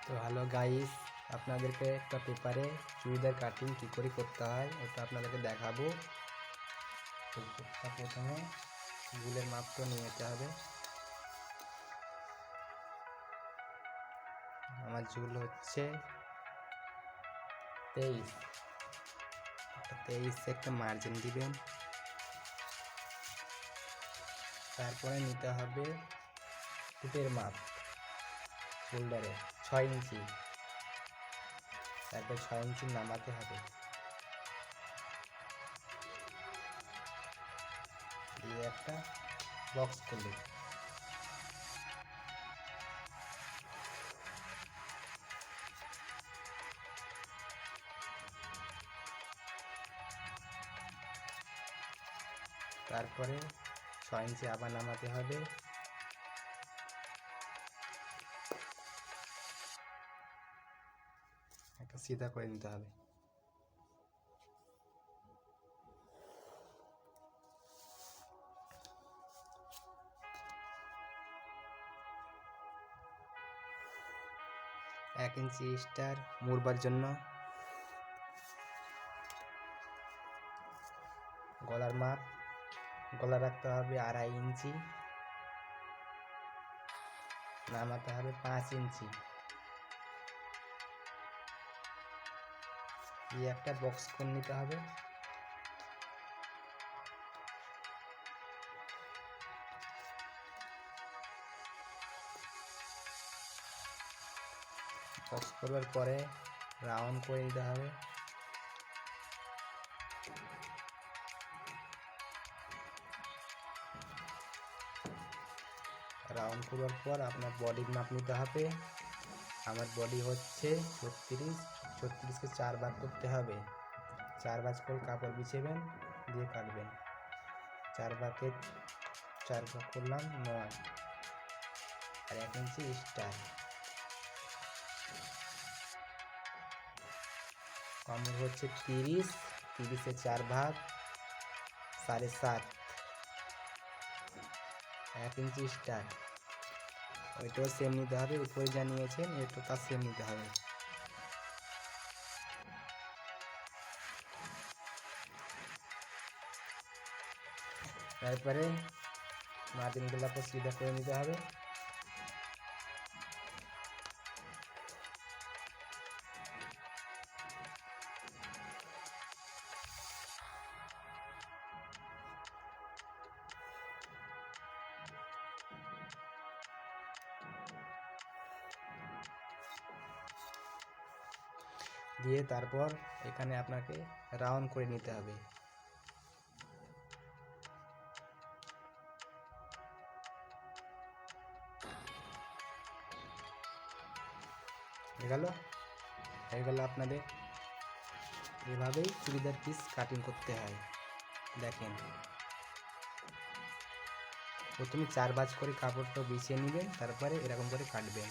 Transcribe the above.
তো hello guys, আপনাদেরকে একটা পেপারে চুড়িদার কাটিং কী করে করতে হয় ওটা আপনাদেরকে দেখাবো। তো প্রথমে ঝুলের মাপটা নিয়ে যেতে হবে। আমার ঝুল হচ্ছে 23, 23 একটা মার্জিন দিবেন। তারপরে নিতে হবে ফুটের মাপ, শোল্ডারে 6 ইঞ্চি, তারপর 6 ইঞ্চি নামাতে হবে, দিয়ে একটা বক্স করবে। তারপরে 6 ইঞ্চি আবার নামাতে হবে, একটা সিধা করে নিতে হবে। এক ইঞ্চি স্টার মুড়বার জন্য। গলার মাপ, গলা রাখতে হবে 2.5 ইঞ্চি, নামাতে হবে 5 ইঞ্চি, দিয়ে একটা বক্স করে নিতে হবে। বক্স করবার পরে রাউন্ড করে নিতে হবে। রাউন্ড করবার পর আপনার বডির মাপ নিতে হবে। আমার বডি হচ্ছে 36, 36কে 4 ভাগ করতে হবে। 4 ভাঁজ করে কাপড় বিছাবেন, দিয়ে কাটবেন। 4 ভাগে 4 ভাগ করলাম 9, আর 1 ইঞ্চি স্টার। কামড় হচ্ছে 30, 30-এ 4 ভাগ 7.5, 1 ইঞ্চি স্টার। ওইটাও সেম নিতে হবে, উপরে যা নিয়েছেন এটা তার সেম নিতে হবে। তারপরে মার্জিনগুলো সিধা করে নিতে হবে। দিয়ে তারপর এখানে আপনাকে রাউন্ড করে নিতে হবে। হয়ে গেল আপনাদের। এভাবেই চুড়িদার পিস কাটিং করতে হয়। দেখেন, প্রথমে 4 ভাঁজ করে কাপড়টা বিছিয়ে নেবেন, তারপরে এরকম করে কাটবেন।